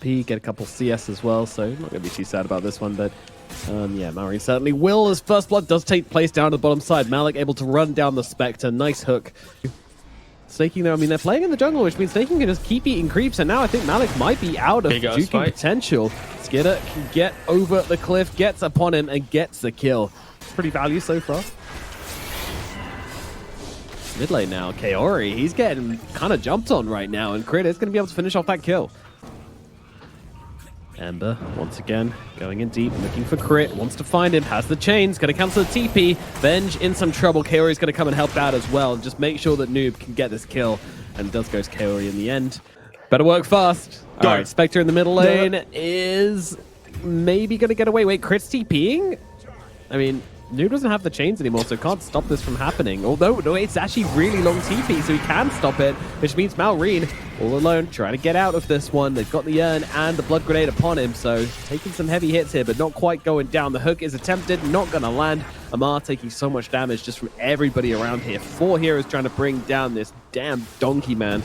P, get a couple CS as well, so I'm not going to be too sad about this one, but yeah, MOmaR certainly will, as first blood does take place down to the bottom side. Malik able to run down the Spectre, nice hook. Sneyking though, I mean, they're playing in the jungle, which means Sneyking can just keep eating creeps, and now I think Malik might be out of juking potential. Skiter can get over the cliff, gets upon him, and gets the kill. Pretty value so far. Mid lane now, Kaori, he's getting kind of jumped on right now, and Cr1t is going to be able to finish off that kill. Ember, once again, going in deep, looking for Cr1t, wants to find him, has the chains, going to cancel the TP. Venge in some trouble. Kaori's going to come and help out as well. Just make sure that Noob can get this kill. And it does go to Kaori in the end. Better work fast. All right, Spectre in the middle lane is maybe going to get away. Wait, Cr1t's TPing? I mean, Noob doesn't have the chains anymore, so can't stop this from happening. Although, no, it's actually really long TP, so he can stop it, which means Malrine, all alone, trying to get out of this one. They've got the urn and the blood grenade upon him, so taking some heavy hits here, but not quite going down. The hook is attempted, not going to land. OmaR taking so much damage just from everybody around here. 4 heroes trying to bring down this damn donkey man.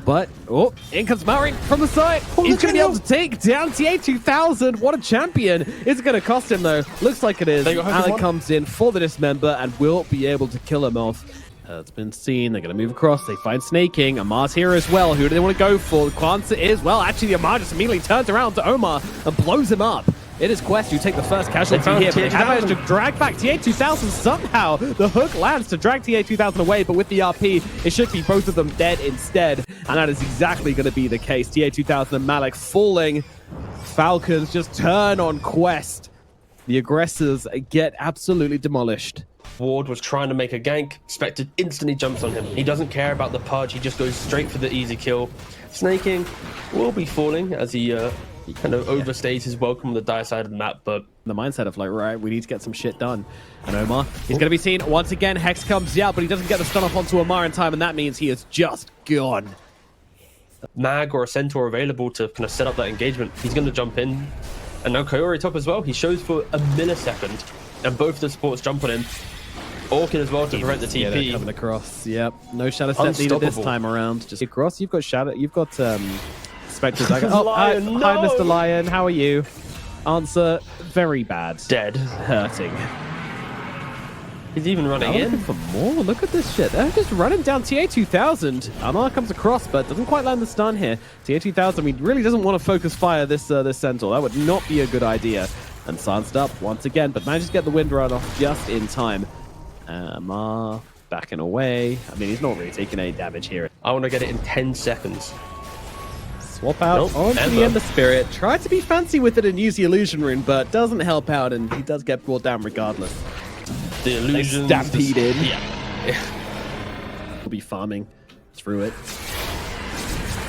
But, oh, in comes MOmaR from the side. He's going to be able to take down TA2000. What a champion. Is it going to cost him, though? Looks like it is. Alec comes in for the dismember and will be able to kill him off. It's been seen. They're going to move across. They find Sneyking. OmaR's here as well. Who do they want to go for? Quest is, well, actually, OmaR just immediately turns around to OmaR and blows him up. It is Quest who take the first casualty here, but they have managed to drag back TA2000 somehow. The hook lands to drag TA2000 away, but with the RP, it should be both of them dead instead. And that is exactly going to be the case. TA2000 and Malik falling. Falcons just turn on Quest. The aggressors get absolutely demolished. Ward was trying to make a gank. Spectre instantly jumps on him. He doesn't care about the pudge. He just goes straight for the easy kill. Sneyking will be falling as he kind of overstays his welcome on the dire side of the map, but the mindset of like, right, we need to get some shit done. And OmaR, he's going to be seen once again. Hex comes out, but he doesn't get the stun off onto OmaR in time, and that means he is just gone. Mag or a Centaur available to kind of set up that engagement. He's going to jump in, and now Kaori top as well. He shows for a millisecond, and both the supports jump on him. Orkin as well to prevent the TP. Coming across, yep. No shadow step needed this time around. Just across. You've got shadow. You've got Spectre's like, oh, Lion, hi, Mr. Lion. How are you? Answer: very bad. Dead. Hurting. He's even running in. Looking for more. Look at this shit. They're just running down TA2000. OmaR comes across, but doesn't quite land the stun here. TA2000, I mean, really doesn't want to focus fire this Centaur. That would not be a good idea. And Sansed up once again, but manages to get the wind run off just in time. OmaR backing away. I mean, he's not really taking any damage here. I want to get it in 10 seconds. Swap out onto the Ember Spirit. Try to be fancy with it and use the Illusion Rune, but doesn't help out, and he does get brought down regardless. The illusion stampeded. Yeah. We'll be farming through it.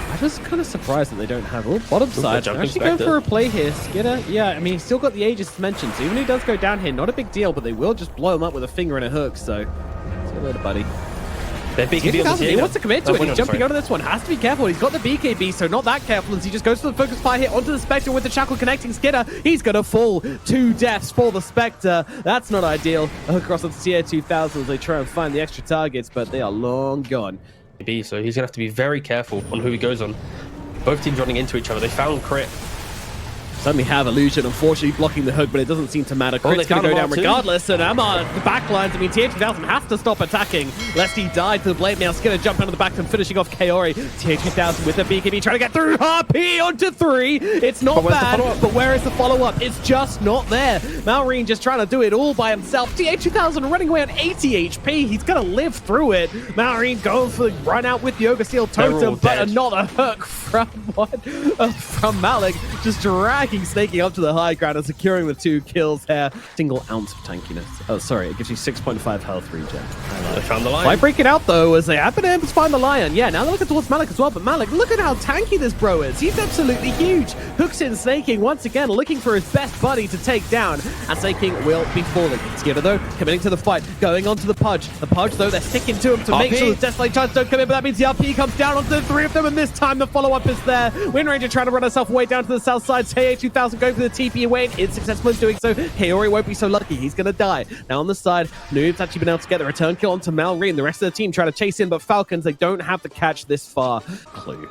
I'm just kind of surprised that they don't have bottom side. They're actually going for a play here. Skiter, yeah, I mean, he's still got the Aegis mentioned, so even if he does go down here, not a big deal, but they will just blow him up with a finger and a hook, so see you later, buddy. He wants to commit to it. He's jumping onto this one. Has to be careful. He's got the BKB, so not that careful as he just goes for the focus fire hit onto the Spectre with the shackle connecting Skiter. He's going to fall. 2 deaths for the Spectre. That's not ideal. Across onto TA2000 as they try and find the extra targets, but they are long gone. So he's going to have to be very careful on who he goes on. Both teams running into each other. They found Cr1t. Suddenly have Illusion, unfortunately blocking the hook, but it doesn't seem to matter. Cr1t's going to go down regardless, and OmaR, the backlines, I mean, TA2000 has to stop attacking, lest he die to the blade mail. Skiter jump into the back and finishing off Kaori. TA2000 with the BKB trying to get through. RP onto 3. It's not bad, but where is the follow-up? It's just not there. MOmaR just trying to do it all by himself. TA2000 running away on 80 HP. He's going to live through it. MOmaR going for the run out with Yoga Steel Totem, but another hook from Malik, just dragging Sneyking up to the high ground and securing the 2 kills here. Single ounce of tankiness. Oh, sorry, it gives you 6.5 health regen. They found the lion. Why break it out though, as they have been able to find the lion? Yeah, now they're looking towards Malik as well, but Malik, look at how tanky this bro is. He's absolutely huge. Hooks in Sneyking once again, looking for his best buddy to take down, and Sneyking will be falling. Skiter though, committing to the fight, going onto the Pudge. The Pudge though, they're sticking to him to make sure the Deathlight Charge don't come in, but that means the RP comes down onto the 3 of them, and this time the follow-up is there. Wind Ranger trying to run herself away down to the south side. TA2000 going for the TP away, and is successful in doing so. Kaori won't be so lucky. He's going to die. Now on the side, Noob's actually been able to get the return kill onto MOmaR. The rest of the team trying to chase in, but Falcons, they don't have to catch this far. Clue.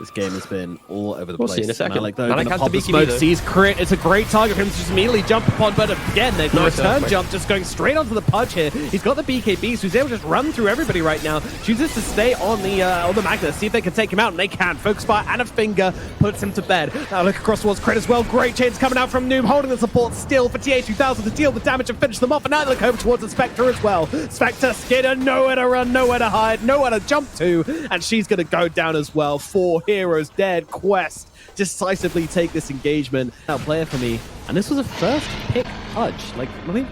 This game has been all over the We'll place. see in a second. Malik, though, Malik gonna has pop the the BKB, smoke, though. sees Cr1t. It's a great target for him to just immediately jump upon, but again, the Nice return earthquake. jump just going straight onto the Pudge here. He's got the BKB, so he's able to just run through everybody right now. Chooses to stay on the Magnus, see if they can take him out, and they can. Focus fire and a finger puts him to bed. Now look across towards Cr1t as well. Great chains coming out from Noob, holding the support still for TA2000 to deal the damage and finish them off. And now they look over towards the Spectre as well. Spectre, Skiter, nowhere to run, nowhere to hide, nowhere to jump to, and she's going to go down as well. 4 heroes dead. Quest decisively take this engagement. Now player for me, and this was a first pick Pudge. Like, I mean,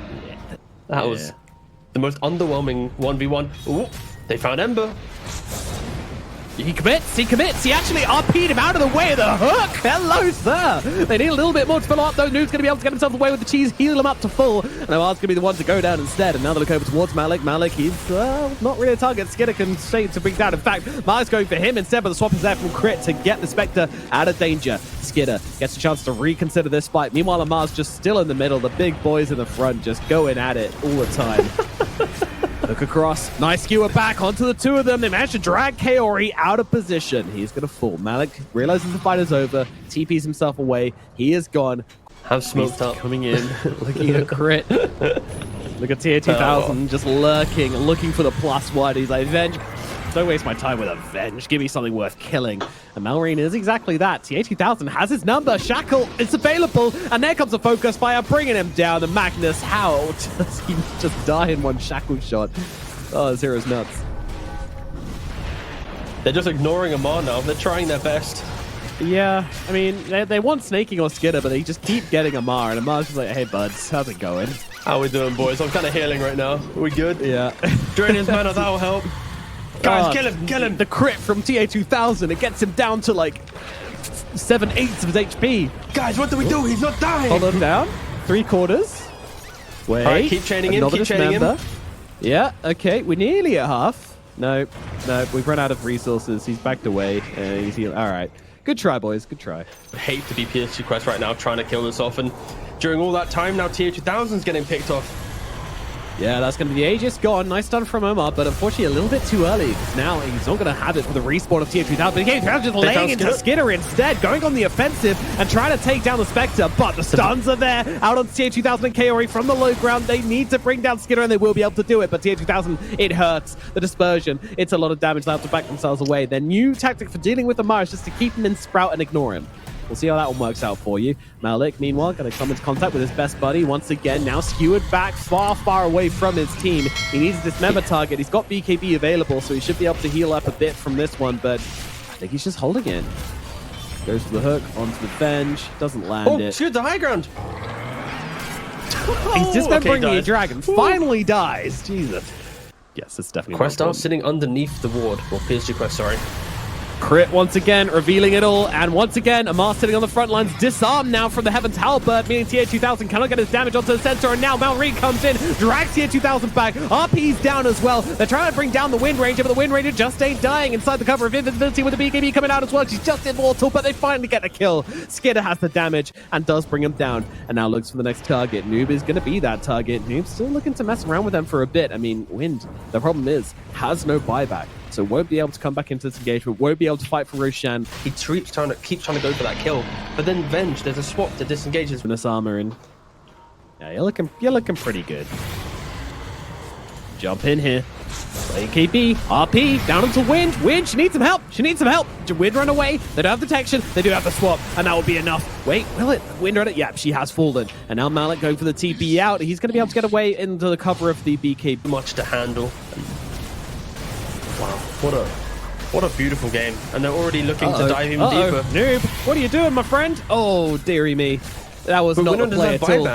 That was the most underwhelming 1v1. Ooh, they found Ember. He commits, he actually RP'd him out of the way of the hook. Hello, sir. They need a little bit more to fill up, though. Noob's going to be able to get himself away with the cheese, heal him up to full. And OmaR's going to be the one to go down instead. And now they look over towards Malik. Malik, he's not really a target. Skiter can stay to bring down. In fact, Malik's going for him instead, but the swap is there from Cr1t to get the Spectre out of danger. Skiter gets a chance to reconsider this fight. Meanwhile, OmaR's just still in the middle. The big boys in the front just going at it all the time. Look across. Nice skewer back onto the two of them. They managed to drag Kaori out of position. He's going to fall. Malik realizes the fight is over. TPs himself away. He is gone. Have smoked He's up. coming in, looking at Cr1t. Look at TA2000 just looking for the +1. He's like, Venge, don't waste my time with a Venge. Give me something worth killing. And Malr1ne is exactly that. TA2000 has his number. Shackle, it's available. And there comes the focus fire, bringing him down. And Magnus, how does he just die in one Shackle shot? Oh, this hero's nuts. They're just ignoring OmaR now. They're trying their best. Yeah, I mean, they want Sneyking or Skiter, but they just keep getting OmaR. And OmaR's just like, hey, buds, how's it going? How we doing, boys? I'm kind of healing right now. Are we good? Yeah. Drain his mana, that'll help. Guys, kill him, kill him. The Cr1t from TA2000, it gets him down to like 7/8 of his HP. Guys, what do we do? He's not dying. Hold him down. 3/4. Wait. All right, keep chaining him, Another keep chaining him. dismember. Yeah, okay, we're nearly at half. No, we've run out of resources. He's backed away. He's healed. All right. Good try, boys. Good try. I hate to be PSG Quest right now, trying to kill this off. And during all that time, now TA2000's getting picked off. Yeah, that's going to be the Aegis gone. Nice stun from OmaR, but unfortunately a little bit too early. Because now he's not going to have it for the respawn of TA2000. But again, just laying into Skiter instead, going on the offensive and trying to take down the Spectre. But the stuns are there out on TA2000 and Kaori from the low ground. They need to bring down Skiter and they will be able to do it. But TA2000, it hurts. The dispersion, it's a lot of damage. They have to back themselves away. Their new tactic for dealing with OmaR is just to keep him in Sprout and ignore him. We'll see how that one works out for you. Malik, meanwhile, going to come into contact with his best buddy once again. Now skewered back far, far away from his team. He needs a dismember target. He's got BKB available, so he should be able to heal up a bit from this one, but I think he's just holding it. Goes to the hook, onto the Venge, doesn't land it. Shoot the high ground. He's dismembering the dies. dragon. Finally dies. Jesus. Yes, it's definitely Quest are sitting underneath the ward. Well, PSG Quest, sorry. Cr1t once again revealing it all, and once again OmaR sitting on the front lines, disarmed now from the Heaven's Halberd, meaning TA2000 cannot get his damage onto the center, and now Malr1ne comes in, drags TA2000 back, RP's down as well. They're trying to bring down the Wind Ranger, but the Wind Ranger just ain't dying inside the cover of invisibility with the BKB coming out as well. She's just immortal, but they finally get the kill. Skiter has the damage and does bring him down, and now looks for the next target. Noob is going to be that target. Noob's still looking to mess around with them for a bit. I mean, Wind, the problem is, has no buyback. So won't be able to come back into this engagement, won't be able to fight for Roshan. He keeps trying to go for that kill. But then Venge, there's a swap that disengages. This armor in. Yeah, you're looking pretty good. Jump in here. Play KB, RP, down into Wind. Wind, she needs some help. She needs some help. Wind run away. They don't have detection. They do have the swap, and that will be enough. Wait, will it? Wind run it? Yeah, she has fallen. And now Malik going for the TP out. He's going to be able to get away into the cover of the BK. Much to handle. Wow, what a beautiful game. And they're already looking to dive even deeper. Noob, what are you doing, my friend? Oh, dearie me. That was not a play at all.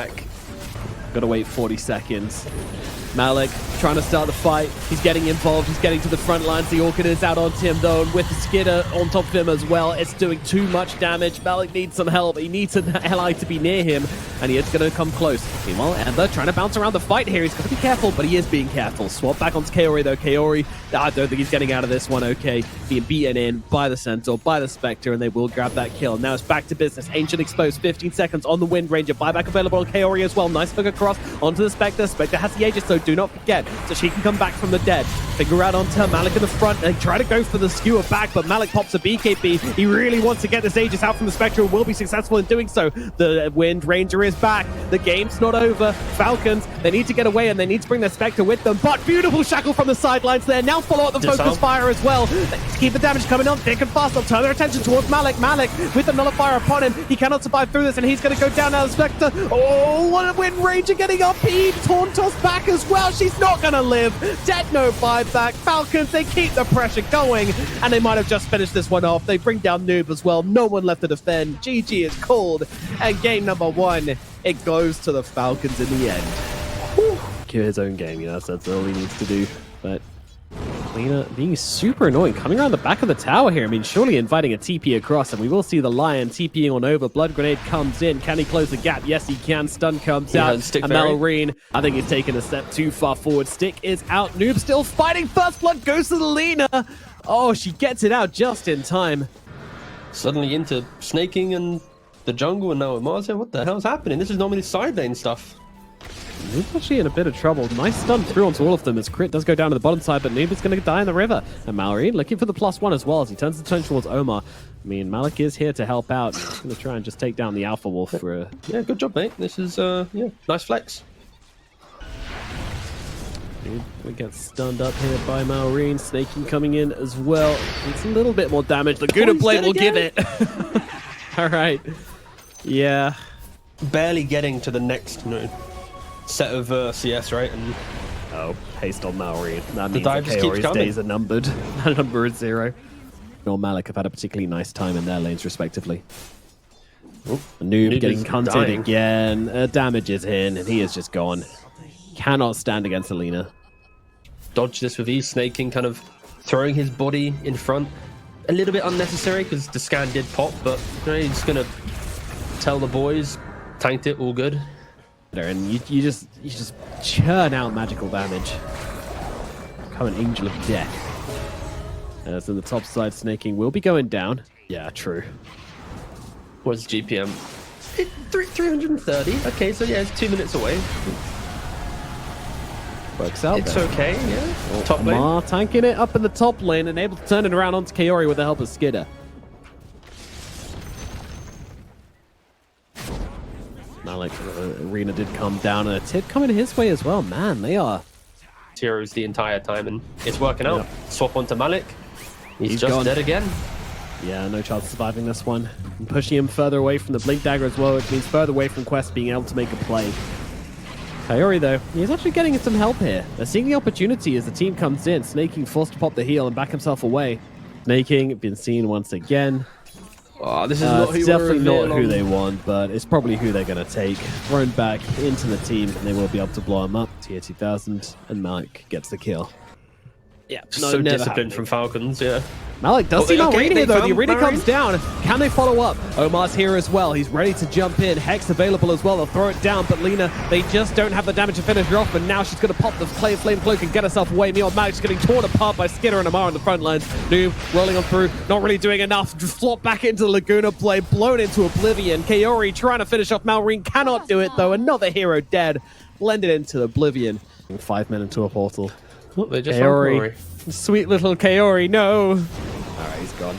Gotta wait 40 seconds. Malik trying to start the fight. He's getting involved. He's getting to the front lines. The Orchid is out onto him, though, and with the Skiter on top of him as well. It's doing too much damage. Malik needs some help. He needs an ally to be near him, and he is going to come close. Meanwhile, Ember trying to bounce around the fight here. He's got to be careful, but he is being careful. Swap back onto Kaori, though. Kaori, I don't think he's getting out of this one okay. Being beaten in by the Centaur, by the Spectre, and they will grab that kill. Now it's back to business. Ancient exposed, 15 seconds on the Wind Ranger. Buyback available on Kaori as well. Nice hook across onto the Spectre. Spectre has the Aegis, so do not forget. so she can come back from the dead. Figure out onto Malik in the front. They try to go for the skewer back, but Malik pops a BKB. He really wants to get this Aegis out from the Spectre, will be successful in doing so. The Wind Ranger is back. The game's not over. Falcons, they need to get away and they need to bring their Spectre with them, but beautiful shackle from the sidelines there. Now follow up the focus fire as well. Keep the damage coming on thick and fast. They'll turn their attention towards Malik. Malik with the nullifier upon him. He cannot survive through this and he's going to go down now. The Spectre. Oh, what a Wind Ranger getting up. He Tauntos back as well. She's not going to live. Dead no buyback. Falcons, they keep the pressure going and they might have just finished this one off. They bring down Noob as well. No one left to defend. GG is called and game number 1, it goes to the Falcons in the end. Whew. Cure his own game, that's all he needs to do. But Lena being super annoying, coming around the back of the tower here. I mean, surely inviting a TP across, and we will see the Lion TPing on over. Blood Grenade comes in. Can he close the gap? Yes, he can. Stun comes out. And Malrine, I think he's taken a step too far forward. Stick is out. Noob still fighting. First Blood goes to the Lena. Oh, she gets it out just in time. Suddenly into Sneyking and the jungle, and now OmaR's here. What the hell's happening? This is normally side lane stuff. Noob's actually in a bit of trouble. Nice stun through onto all of them as Cr1t does go down to the bottom side, but Noob is going to die in the river. And Malrine looking for the +1 as well as he turns the attention towards OmaR. I mean, Malik is here to help out. He's going to try and just take down the Alpha Wolf for a... Yeah, good job, mate. This is, yeah, nice flex. We get stunned up here by Malrine. Sneyking coming in as well. It's a little bit more damage. The Guna Blade will give it. All right. Yeah. Barely getting to the next set of CS, right? And oh, haste on Malrine. That means dive just keeps coming. Days are numbered. That number is 0. Nor Malik have had a particularly nice time in their lanes, respectively. Oh, Noob getting hunted again. Damage is in, and he is just gone. Cannot stand against Alina. Dodge this with ease. Sneyking kind of throwing his body in front. A little bit unnecessary because the scan did pop, but he's just going to tell the boys, tanked it, all good. And you just churn out magical damage. Become an angel of death. As in the top side, Sneyking will be going down. Yeah, true. What's GPM? 330. Okay, so yeah, it's 2 minutes away. Works out. It's okay, yeah. Oh, top lane. OmaR tanking it up in the top lane and able to turn it around onto Kaori with the help of Skiter. Malik, Arena did come down and a tip coming his way as well. Man, they are heroes the entire time and it's working out. Swap onto Malik. He's just gone. Dead again. Yeah, no chance of surviving this one. And pushing him further away from the Blink Dagger as well, which means further away from Quest being able to make a play. Kaori, though, he's actually getting some help here. They're seeing the opportunity as the team comes in. Sneyking forced to pop the heal and back himself away. Sneyking been seen once again. Oh, this is not who definitely not who they want, but it's probably who they're going to take. Thrown back into the team, and they will be able to blow him up. TA2000, and Malik gets the kill. Yeah, so disciplined from Falcons, yeah. Malik does see Malrine here, though. The arena comes down. Can they follow up? OmaR's here as well. He's ready to jump in. Hex available as well. They'll throw it down, but Lena, they just don't have the damage to finish her off, and now she's going to pop the Flame Cloak and get herself away. Meanwhile, Malik's getting torn apart by Skiter and OmaR on the front lines. Noob rolling on through, not really doing enough. Just flop back into the Laguna Blade, blown into oblivion. Kaori trying to finish off Malrine, cannot do it, though. Another hero dead, blended into oblivion. 5 men into a portal. Oh, they just Kaori. Sweet little Kaori, no. Alright, he's gone.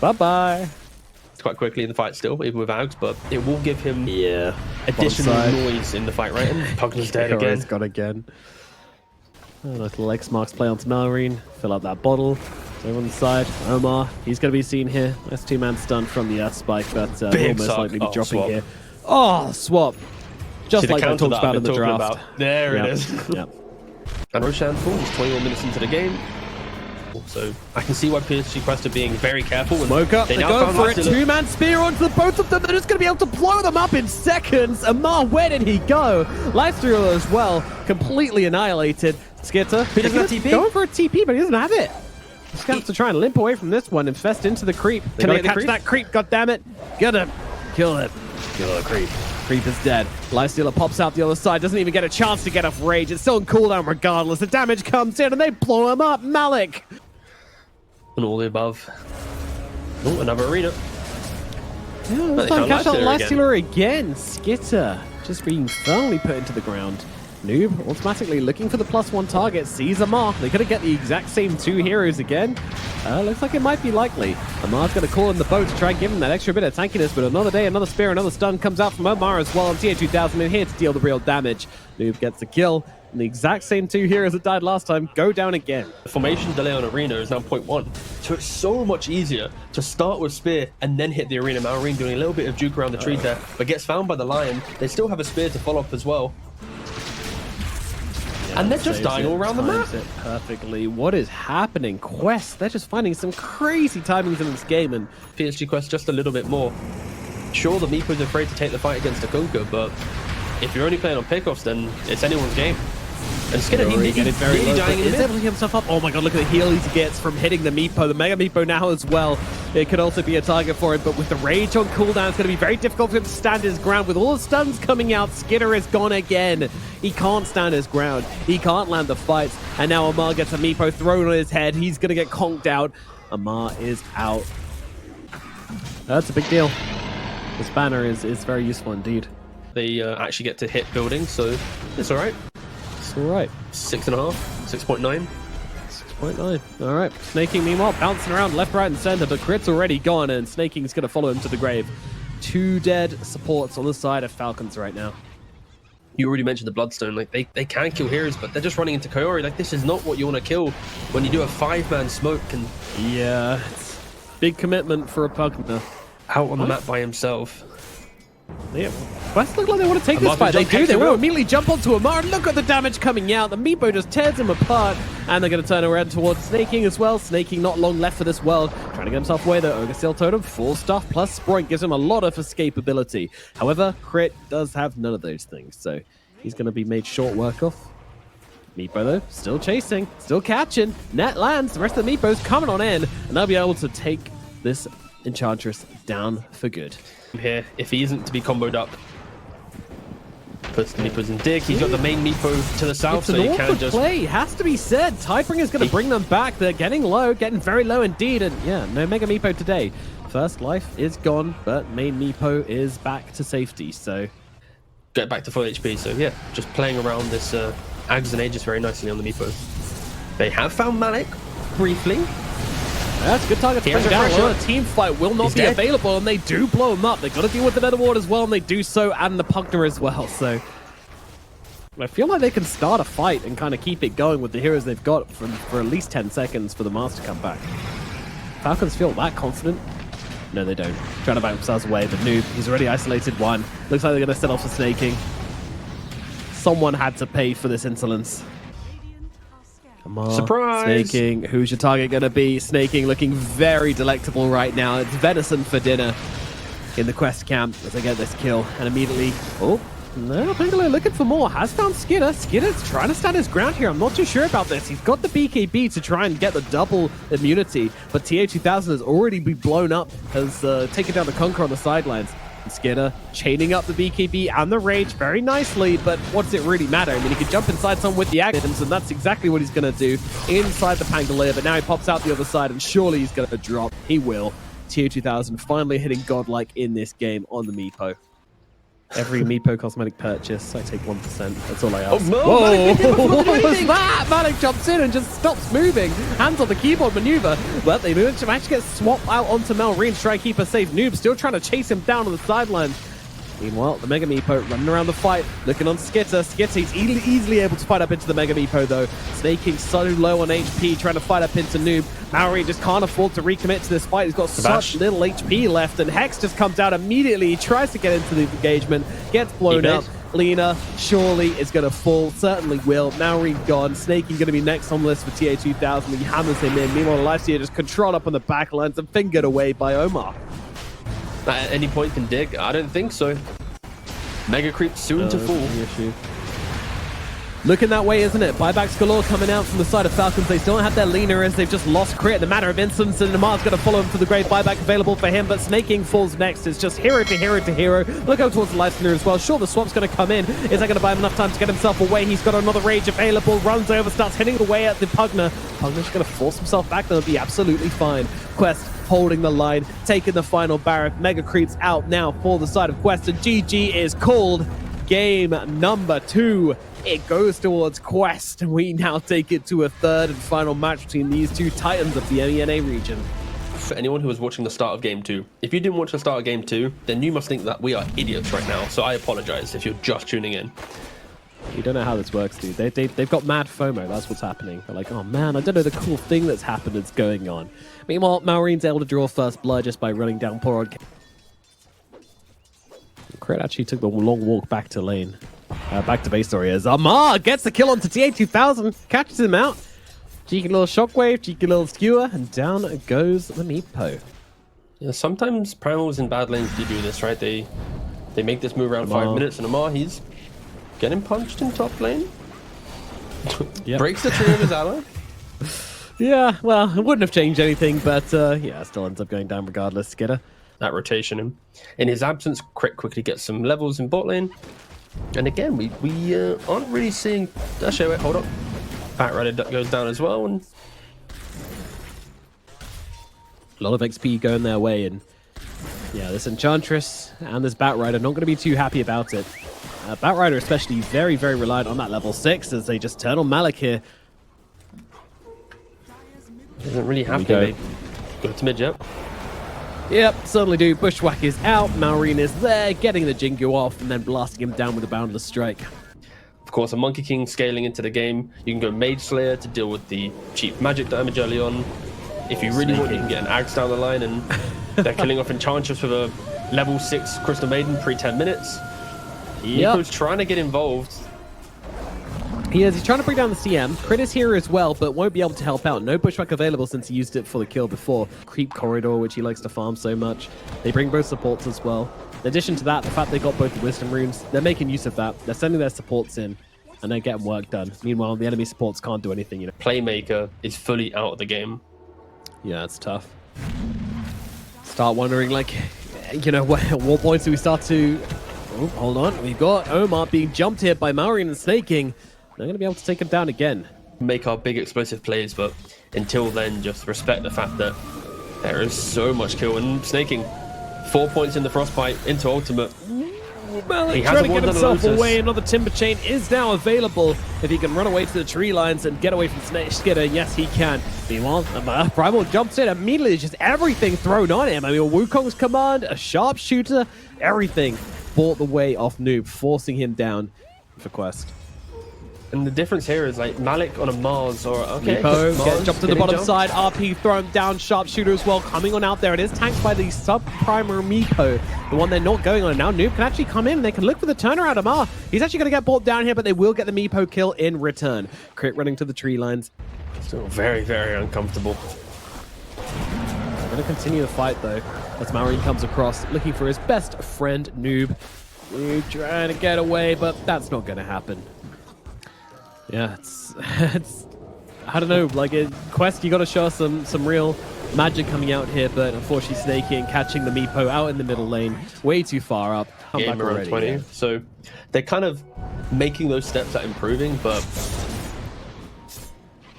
Bye-bye. It's quite quickly in the fight still, even with Augs, but it will give him additional noise in the fight, right? And Pugna's dead again. Kaori's gone again. Little X marks play onto Malrine. Fill up that bottle. Over on the side, OmaR, he's going to be seen here. Nice 2-man stun from the Earth Spike, but will most likely be dropping here. Oh, swap. Just like I talked about in the draft. There it is. Yep. And Roshan falls 21 minutes into the game. So I can see why PSG Quest are being very careful. Smoke up, they go for it. 2-man spear onto the both of them. They're just going to be able to blow them up in seconds. OmaR, where did he go? Lifesteal as well, completely annihilated. Skiter, he doesn't have TP? Going for a TP, but he doesn't have it. He's going to have to try and limp away from this one, infest into the creep. They gotta catch that creep, goddammit. Gotta kill it. Kill the creep. Creep is dead. Lifestealer pops out the other side, doesn't even get a chance to get off rage. It's still on cooldown regardless. The damage comes in and they blow him up. Malik. And all the above. Oh, another arena. Yeah, this time catch out Lifestealer again. Skiter just being firmly put into the ground. Noob automatically looking for the +1 target, sees OmaR. They're going to get the exact same 2 heroes again. Looks like it might be likely. OmaR's going to call in the bow to try and give him that extra bit of tankiness, but another day, another spear, another stun comes out from OmaR as well. And TA2000 in here to deal the real damage. Noob gets the kill, and the exact same 2 heroes that died last time go down again. The formation delay on Arena is now 0.1, so it's so much easier to start with spear and then hit the Arena. Malr1ne doing a little bit of juke around the tree there, but gets found by the Lion. They still have a spear to follow up as well. And they're just dying all around the map. It perfectly. What is happening? Quest, they're just finding some crazy timings in this game. And PSG Quest just a little bit more. Sure, the Meepo's afraid to take the fight against the Kunkka, but if you're only playing on pickoffs, then it's anyone's game. And Skiter, he's really dying in the mid. Able to get himself up. Oh my god, look at the heal he gets from hitting the Meepo. The Mega Meepo now as well. It could also be a target for him, but with the Rage on cooldown, it's going to be very difficult for him to stand his ground. With all the stuns coming out, Skiter is gone again. He can't stand his ground. He can't land the fights. And now OmaR gets a Meepo thrown on his head. He's going to get conked out. OmaR is out. That's a big deal. This banner is very useful indeed. They actually get to hit buildings, so it's all right. It's all right. 6.5, 6.9. 6.9. All right. Sneyking, meanwhile, bouncing around left, right, and center, but Cr1t's already gone, and Sneyking is going to follow him to the grave. 2 dead supports on the side of Falcons right now. You already mentioned the Bloodstone. Like they can kill heroes, but they're just running into Kaori. Like, this is not what you want to kill when you do a 5-man smoke. And yeah, it's big commitment for a Pugner. Out on the map by himself. Yeah, Quest look like they want to take this fight. They do. They will immediately jump onto OmaR. Look at the damage coming out. The Meepo just tears him apart. And they're going to turn around towards Sneyking as well. Sneyking not long left for this world. Trying to get himself away though. Ogre Steel Totem, full stuff, plus Sproink gives him a lot of escapability. However, Cr1t does have none of those things. So he's going to be made short work of. Meepo though, still chasing, still catching. Net lands. The rest of the Meepos coming on in. And they'll be able to take this Enchantress down for good. Here, if he isn't to be comboed up, puts the Meepos in dig. He's got the main Meepo to the south, so he can just play. Has to be said. Tidebringer's going to bring them back. They're getting low, getting very low indeed, and yeah, no Mega Meepo today. First life is gone, but main Meepo is back to safety. So get back to full HP. So yeah, just playing around this Ags and Aegis very nicely on the Meepo. They have found Malik briefly. That's a good target to bring down. Sure, the team fight will not be available, and they do blow him up. They've got to deal with the Nether Ward as well, and they do so, and the Pugner as well. So I feel like they can start a fight and kind of keep it going with the heroes they've got for at least 10 seconds for the Mars to come back. Falcons feel that confident? No, they don't. Trying to back themselves away, but Noob, he's already isolated one. Looks like they're going to set off for Sneyking. Someone had to pay for this insolence. OmaR, surprise! Sneyking, who's your target going to be? Sneyking looking very delectable right now. It's venison for dinner in the Quest camp as they get this kill. And immediately, oh, no, Bangalore looking for more. Has found Skiter. Skitter's trying to stand his ground here. I'm not too sure about this. He's got the BKB to try and get the double immunity, but TA2000 has already been blown up, has taken down the Conqueror on the sidelines. And Skiter chaining up the BKB and the Rage very nicely, but what does it really matter? I mean, he could jump inside someone with the items, and that's exactly what he's going to do inside the Pangolier, but now he pops out the other side, and surely he's going to drop. He will. TA2000 finally hitting godlike in this game on the Meepo. Every Meepo cosmetic purchase, I take 1%. That's all I ask. Oh, no, whoa! What was that? Malik jumps in and just stops moving. Hands on the keyboard maneuver. But they manage to get swapped out onto Malr1ne to try and keep her safe. Noob still trying to chase him down on the sidelines. Meanwhile, the Mega Meepo running around the fight, looking on Skiter. Skiter's easily able to fight up into the Mega Meepo, though. Sneyking so low on HP, trying to fight up into Noob. Malr1ne just can't afford to recommit to this fight. He's got such little HP left, and Hex just comes out immediately. He tries to get into the engagement, gets blown up. Lina surely is going to fall, certainly will. Malr1ne gone. Sneyking going to be next on the list for TA2000. He hammers him in. Meanwhile, Lifesteal just controlled up on the backlines and fingered away by OmaR. At any point can dig? I don't think so. Mega Creep soon to fall. Looking that way, isn't it? Buybacks galore coming out from the side of Falcons. They still don't have their Lina as they've just lost Cr1t in a matter of instance, and OmaR's going to follow him to the grave. Buyback available for him, but Sneyking falls next. It's just hero to hero to hero. Look out towards the Lifestealer as well. Sure, the swap's going to come in. Is that going to buy him enough time to get himself away? He's got another Rage available. Runs over, starts hitting away at the Pugner. Pugner's going to force himself back. They'll be absolutely fine. Quest holding the line, taking the final barrack. Mega Creep's out now for the side of Quest, and GG is called. Game number 2 It goes towards Quest, and we now take it to a third and final match between these two titans of the MENA region. For anyone who was watching the start of Game 2, if you didn't watch the start of Game 2, then you must think that we are idiots right now, so I apologize if you're just tuning in. You don't know how this works, dude. They've got mad FOMO. That's what's happening. They're like, oh man, I don't know the cool thing that's happened that's going on. Meanwhile, Malr1ne's able to draw first blood just by running down poor old Cr1t actually took the long walk back to lane. Back to base story as OmaR gets the kill onto TA2000, catches him out. Cheeky little shockwave, cheeky little skewer, and down goes the meepo. Yeah, sometimes primals in bad lanes do this, right? They make this move around 5 minutes, and OmaR, he's getting punched in top lane. Yep. Breaks the tree of his ally. Yeah, well, it wouldn't have changed anything, but yeah, still ends up going down regardless. Skiter. That rotation. In his absence, Cr1t quickly gets some levels in bot lane. And again, we aren't really seeing... Actually, wait, hold up. Batrider goes down as well. And a lot of XP going their way, and yeah, this Enchantress and this Batrider not going to be too happy about it. Batrider especially very, very reliant on that level 6 as they just turn on Malik here. Doesn't really have to. Go to mid, yep. Yep, certainly do. Bushwhack is out. Malr1ne is there, getting the Jingu off and then blasting him down with a boundless strike. Of course, a Monkey King scaling into the game. You can go Mage Slayer to deal with the cheap magic damage early on. If you really want, you can get an Axe down the line, and they're killing off Enchantress with a level 6 Crystal Maiden pre 10 minutes. Yep. Nico's trying to get involved. He's trying to bring down the CM. Cr1t is here as well, but won't be able to help out. No Bushwhack available since he used it for the kill before. Creep Corridor, which he likes to farm so much. They bring both supports as well. In addition to that, the fact they got both the Wisdom Runes, they're making use of that. They're sending their supports in, and they're getting work done. Meanwhile, the enemy supports can't do anything. Playmaker is fully out of the game. Yeah, it's tough. Start wondering, like, at what points do we start to... Oh, hold on. We've got OmaR being jumped here by Malr1ne and Sneyking. They're going to be able to take him down again. Make our big explosive plays, but until then, just respect the fact that there is so much kill. And Sneyking, 4 points in the Frostbite into ultimate. Malik trying to get himself away. Another Timber Chain is now available. If he can run away to the tree lines and get away from Skiter, yes, he can. Meanwhile, Primal jumps in immediately. Just everything thrown on him. I mean, Wukong's command, a sharpshooter, everything bought the way off Noob, forcing him down for Quest. And the difference here is like Malik on a Mars or okay. Meepo Mars, gets jumped to the bottom side. RP thrown down. Sharpshooter as well coming on out there. It is tanked by the sub-primer Meepo, the one they're not going on. Now Noob can actually come in. They can look for the turnaround. OmaR, he's actually going to get brought down here, but they will get the Meepo kill in return. Cr1t running to the tree lines. Still very, very uncomfortable. They're going to continue the fight though, as Malr1ne comes across, looking for his best friend Noob. Noob trying to get away, but that's not going to happen. Yeah, it's I don't know, like Quest, you got to show us some real magic coming out here, but unfortunately Sneyking catching the Meepo out in the middle lane, way too far up. Come Game back around already, 20. yeah. So they're kind of making those steps at improving, but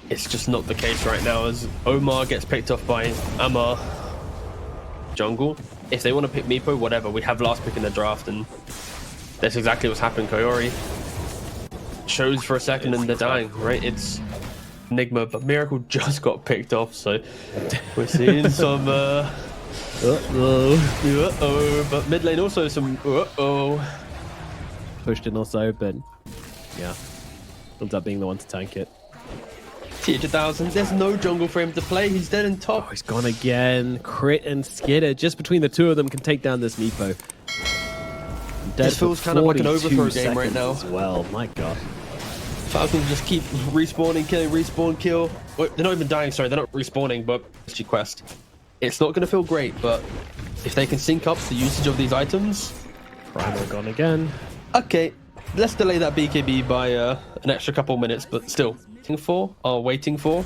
it's just not the case right now as OmaR gets picked off by OmaR jungle. If they want to pick Meepo, whatever, we have last pick in the draft, and that's exactly what's happened. Kaori shows for a second and they're dying, right? It's Enigma, but Miracle just got picked off, so we're seeing some but mid lane also some Pushed in also, but yeah, ends up being the one to tank it. TA2000, there's no jungle for him to play. He's dead in top. Oh, he's gone again. Cr1t and Skiter, just between the two of them, can take down this Meepo. This feels kind of like an overthrow game right now. As well, my god. Falcons just keep respawning, killing, respawn, kill. Wait, they're not even dying, sorry, they're not respawning, but PSG Quest. It's not going to feel great, but if they can sync up the usage of these items... Primal gone again. Okay, let's delay that BKB by an extra couple minutes, but still. Waiting for.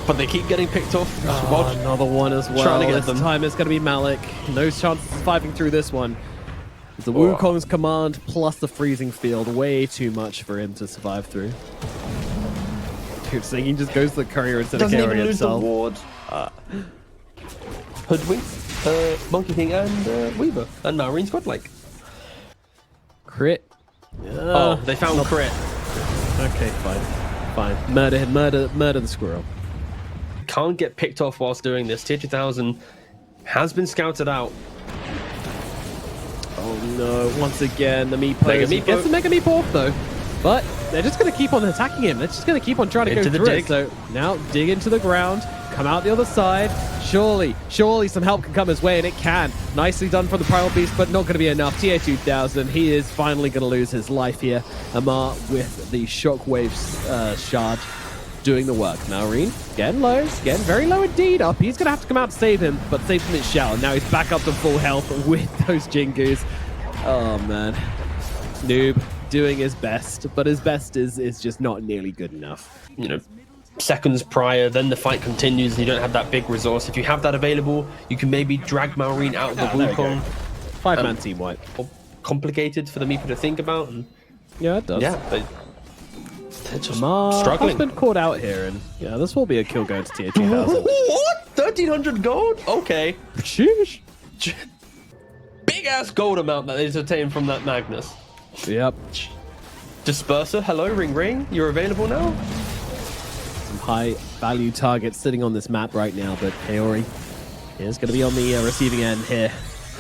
But they keep getting picked off. Oh, another one as well. Trying to get this them. time it's going to be Malik. No chance of surviving through this one. The Wukong's command plus the freezing field. Way too much for him to survive through. Dude, Sneyking just goes to the courier instead of Doesn't even carrying lose the himself. ward. Hoodwink, Monkey King, and Weaver. And Malr1ne's godlike. Cr1t Oh, they found Crit. Okay, fine. Murder him, murder the squirrel. Can't get picked off whilst doing this. TA2000 has been scouted out. Oh no, once again, the Meepo. He gets the Mega Meepo off though. But they're just going to keep on attacking him. They're just going to keep on trying to go through it. So now dig into the ground, come out the other side. Surely some help can come his way, and it can. Nicely done from the Primal Beast, but not going to be enough. TA2000, he is finally going to lose his life here. OmaR with the Shockwave shard doing the work. Malr1ne getting low, getting very low indeed. Up, he's going to have to come out to save him, but save him it shall. Now he's back up to full health with those Jingus. Oh man, Noob doing his best, but his best is just not nearly good enough. You know, seconds prior, then the fight continues, and you don't have that big resource. If you have that available, you can maybe drag Malr1ne out of the Wukong. 5-man team wipe. Complicated for the Meepo to think about. And yeah, it does. Yeah, they're just OmaR struggling. Has been caught out here, and yeah, this will be a kill going to TA2000. What? 1,300 gold? Okay. Sheesh. Big ass gold amount that they just obtained from that Magnus. Yep. Disperser, hello, ring. You're available now? Some high value targets sitting on this map right now, but Kaori is going to be on the receiving end here.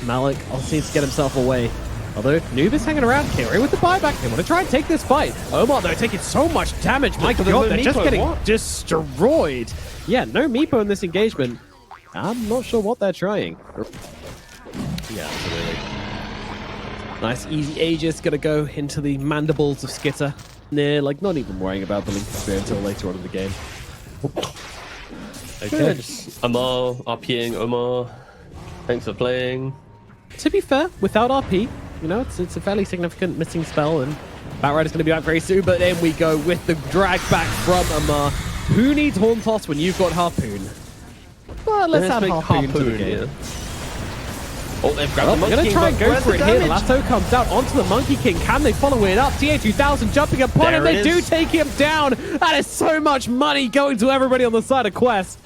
Malik also needs to get himself away. Although Noob is hanging around, Kaori with the buyback. They want to try and take this fight. OmaR, though, taking so much damage. My God, they're just getting destroyed. Yeah, no Meepo in this engagement. I'm not sure what they're trying. Yeah, absolutely. Nice, easy Aegis, gonna go into the mandibles of Skiter. Nah, like, not even worrying about the Link Spear until later on in the game. Okay. OmaR, RPing, OmaR. Thanks for playing. To be fair, without RP, you know, it's a fairly significant missing spell, and Batrider's gonna be back very soon, but then we go with the drag back from OmaR. Who needs Horn Toss when you've got Harpoon? Well, let's add Harpoon to the game. Yeah. Oh, they've grabbed the Monkey King. They're going to try and go for it here. The damage. lasso comes out onto the Monkey King. Can they follow it up? TA2000 jumping upon him. They do take him down. That is so much money going to everybody on the side of Quest.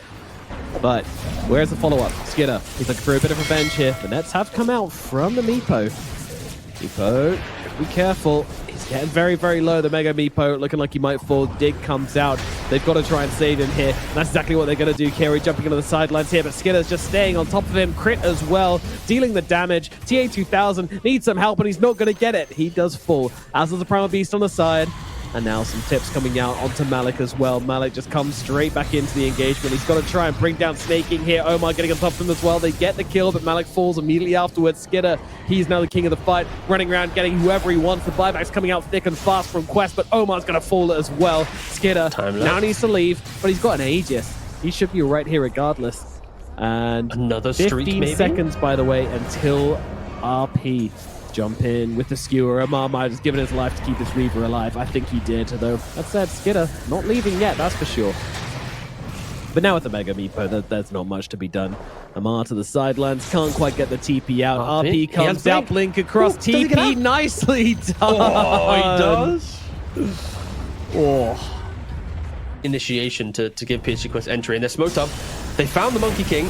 But where's the follow-up? Skiter, he's looking for a bit of revenge here. The nets have come out from the Meepo. Meepo, be careful. He's getting very, very low. The Mega Meepo looking like he might fall. Dig comes out. They've got to try and save him here. That's exactly what they're going to do. Kaori jumping into the sidelines here, but Skitter's just staying on top of him. Crit as well, dealing the damage. TA2000 needs some help, and he's not going to get it. He does fall, as does the Primal Beast on the side. And now some tips coming out onto Malik as well. Malik just comes straight back into the engagement. He's got to try and bring down Sneyking here. OmaR getting on top of him as well. They get the kill, but Malik falls immediately afterwards. Skiter, he's now the king of the fight, running around, getting whoever he wants. The buyback's coming out thick and fast from Quest, but OmaR's going to fall as well. Skiter now needs to leave, but he's got an Aegis. He should be right here regardless. And another streak, 15 seconds, by the way, until RP. Jump in with the skewer. OmaR might have given his life to keep this Reaver alive. I think he did, though. That said, Skiter not leaving yet, that's for sure. But now with the Mega Meepo, there's not much to be done. OmaR to the sidelines, can't quite get the TP out. RP comes out, blink across. TP, nicely done. Oh, he does. Oh. Initiation to give PSG Quest entry, and they're smoked up. They found the Monkey King.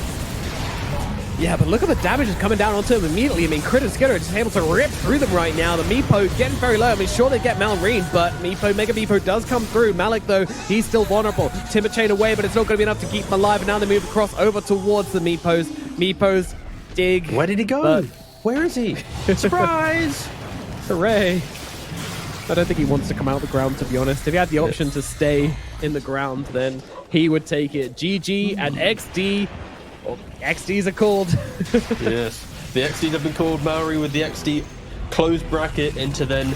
Yeah, but look at the damage that's coming down onto him immediately. I mean, Cr1t and Skiter are just able to rip through them right now. The Meepo getting very low. I mean, sure, they get Malr1ne, but Mega Meepo does come through. Malik, though, he's still vulnerable. Timber chain away, but it's not going to be enough to keep him alive. And now they move across over towards the Meepos. Meepos dig. Where did he go? Where is he? Surprise! Hooray. I don't think he wants to come out of the ground, to be honest. If he had the option to stay in the ground, then he would take it. GG and XD. Well, XDs are called. Yes. The XDs have been called. Malr1ne with the XD close bracket into then